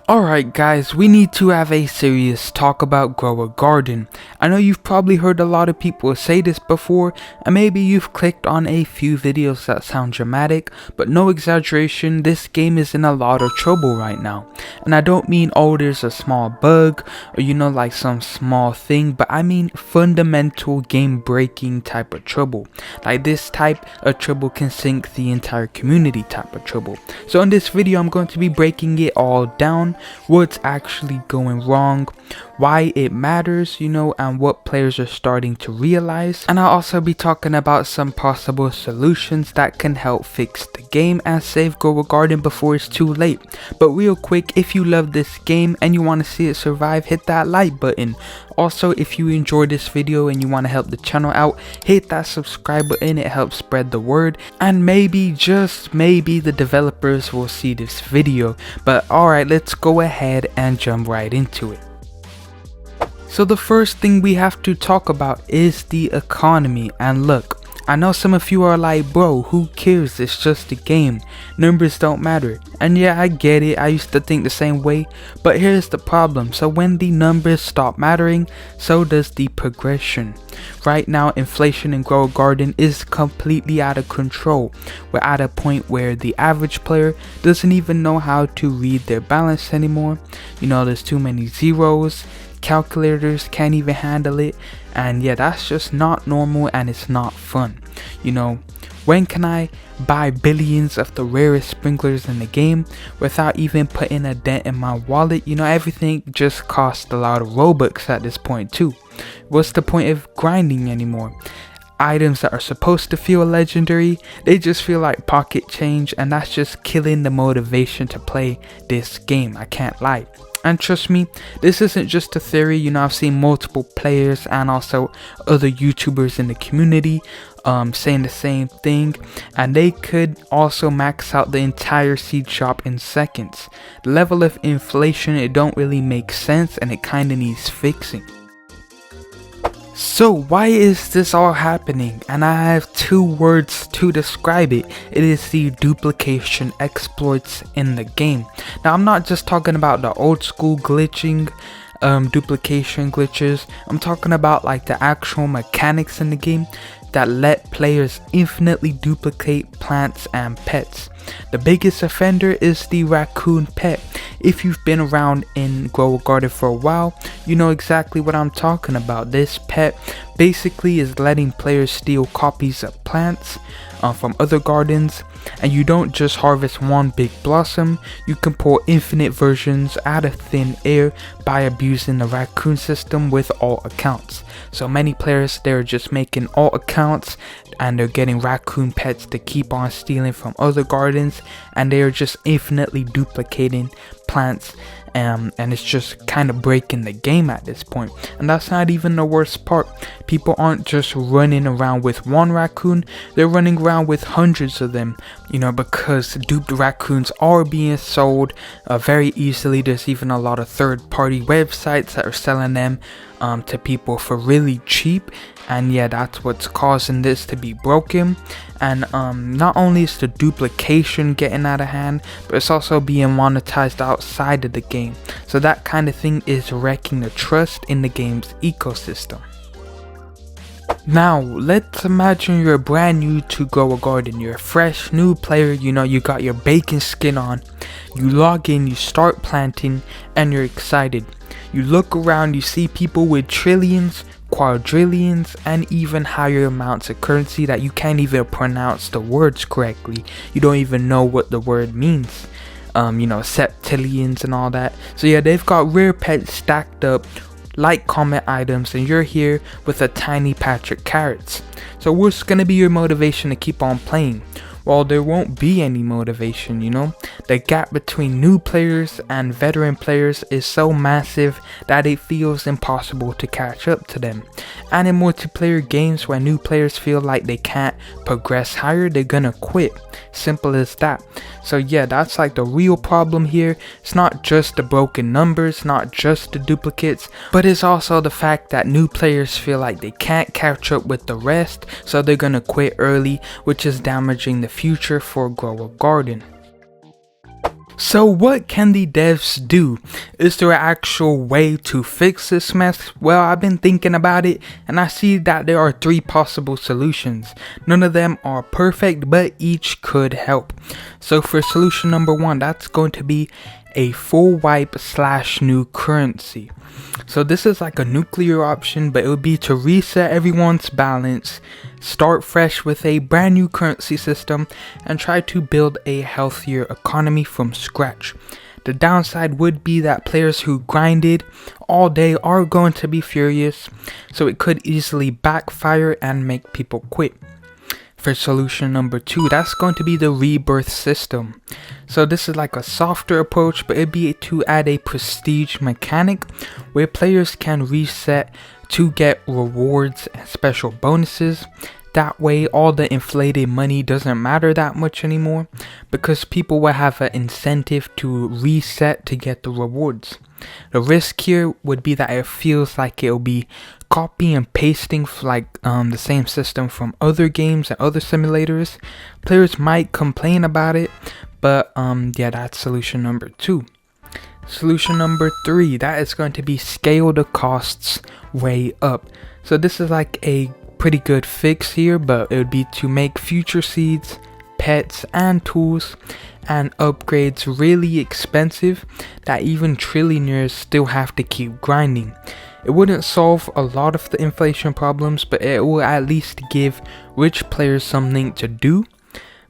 Alright guys, we need to have a serious talk about Grow a Garden. I know you've probably heard a lot of people say this before, and maybe you've clicked on a few videos that sound dramatic, but no exaggeration, this game is in a lot of trouble right now. And I don't mean, oh, there's a small bug, or like some small thing, but I mean fundamental game breaking type of trouble. Like this type of trouble can sink the entire community type of trouble. So in this video I'm going to be breaking it all down, what's actually going wrong, why it matters, and what players are starting to realize. And I'll also be talking about some possible solutions that can help fix the game and save Grow a Garden before it's too late. But real quick, if you love this game and you want to see it survive, hit that like button. Also, if you enjoyed this video and you want to help the channel out, hit that subscribe button, it helps spread the word, and maybe, just maybe, the developers will see this video. But alright, let's go ahead and jump right into it. So the first thing we have to talk about is the economy. And look, I know some of you are like, bro, who cares, it's just a game, numbers don't matter. And yeah, I get it, I used to think the same way, but here's the problem. So when the numbers stop mattering, so does the progression. Right now, inflation in Grow a Garden is completely out of control. We're at a point where the average player doesn't even know how to read their balance anymore. There's too many zeros, calculators can't even handle it, and yeah, that's just not normal and it's not fun. When can I buy billions of the rarest sprinklers in the game without even putting a dent in my wallet? Everything just costs a lot of Robux at this point too. What's the point of grinding anymore? Items that are supposed to feel legendary, they just feel like pocket change, and that's just killing the motivation to play this game, I can't lie. And trust me, this isn't just a theory. I've seen multiple players and also other YouTubers in the community saying the same thing, and they could also max out the entire seed shop in seconds. The level of inflation, it don't really make sense, and it kinda needs fixing. So why is this all happening? And I have two words to describe it. It is the duplication exploits in the game. Now I'm not just talking about the old school glitching, duplication glitches. I'm talking about like the actual mechanics in the game that let players infinitely duplicate plants and pets. The biggest offender is the raccoon pet. If you've been around in Grow a Garden for a while, you know exactly what I'm talking about. This pet basically is letting players steal copies of plants from other gardens, and you don't just harvest one big blossom, you can pull infinite versions out of thin air by abusing the raccoon system with alt accounts. So many players, they're just making alt accounts and they're getting raccoon pets to keep on stealing from other gardens, and they are just infinitely duplicating plants, and it's just kind of breaking the game at this point. And that's not even the worst part. People aren't just running around with one raccoon, they're running around with hundreds of them, because duped raccoons are being sold very easily. There's even a lot of third-party websites that are selling them to people for really cheap, and yeah, that's what's causing this to be broken. And not only is the duplication getting out of hand, but it's also being monetized outside of the game. So that kind of thing is wrecking the trust in the game's ecosystem. Now let's imagine you're brand new to Grow a Garden. You're a fresh new player, you got your bacon skin on, you log in, you start planting, and you're excited. You look around, you see people with trillions, quadrillions, and even higher amounts of currency that you can't even pronounce the words correctly. You don't even know what the word means. Septillions and all that. So yeah, they've got rare pets stacked up like common items, and you're here with a tiny patch of carrots. So what's gonna be your motivation to keep on playing? Well, there won't be any motivation, The gap between new players and veteran players is so massive that it feels impossible to catch up to them. And in multiplayer games, when new players feel like they can't progress higher, they're gonna quit. Simple as that. So yeah, that's like the real problem here. It's not just the broken numbers, not just the duplicates, but it's also the fact that new players feel like they can't catch up with the rest, so they're gonna quit early, which is damaging the future for Grow a Garden. So what can the devs do? Is there an actual way to fix this mess? Well, I've been thinking about it and I see that there are 3 possible solutions. None of them are perfect, but each could help. So for solution number 1, that's going to be a full wipe / new currency. So this is like a nuclear option, but it would be to reset everyone's balance, start fresh with a brand new currency system, and try to build a healthier economy from scratch. The downside would be that players who grinded all day are going to be furious, so it could easily backfire and make people quit. For solution number 2, that's going to be the rebirth system. So this is like a softer approach, but it'd be to add a prestige mechanic where players can reset to get rewards and special bonuses. That way all the inflated money doesn't matter that much anymore, because people will have an incentive to reset to get the rewards. The risk here would be that it feels like it'll be copy and pasting like the same system from other games and other simulators. Players might complain about it, but yeah, that's solution number 2. Solution number 3, that is going to be scale the costs way up. So this is like a pretty good fix here, but it would be to make future seeds, pets and tools and upgrades really expensive that even trillionaires still have to keep grinding. It wouldn't solve a lot of the inflation problems, but it will at least give rich players something to do.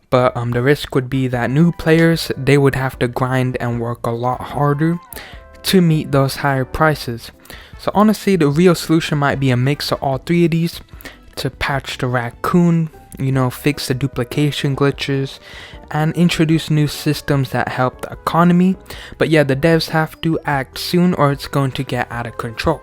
But the risk would be that new players, they would have to grind and work a lot harder to meet those higher prices. So honestly, the real solution might be a mix of all 3 of these, to patch the raccoon, fix the duplication glitches, and introduce new systems that help the economy. But yeah, the devs have to act soon or it's going to get out of control.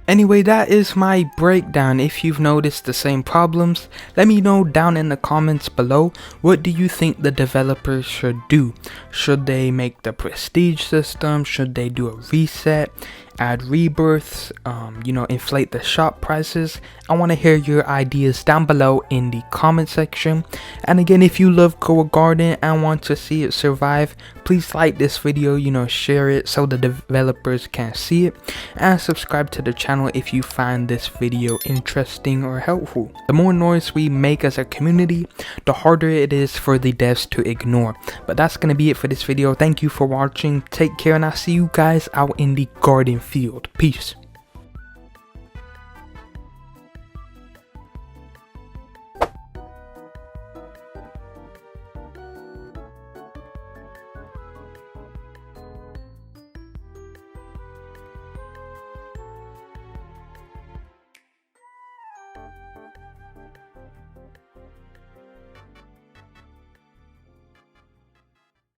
Anyway, that is my breakdown. If you've noticed the same problems, let me know down in the comments below. What do you think the developers should do? Should they make the prestige system? Should they do a reset? Add rebirths? Inflate the shop prices? I want to hear your ideas down below in the comment section. And again, if you love Goa Garden and want to see it survive, please like this video, share it so the developers can see it, and subscribe to the channel if you find this video interesting or helpful. The more noise we make as a community, the harder it is for the devs to ignore. But that's gonna be it for this video. Thank you for watching, take care, and I'll see you guys out in the garden field. Peace.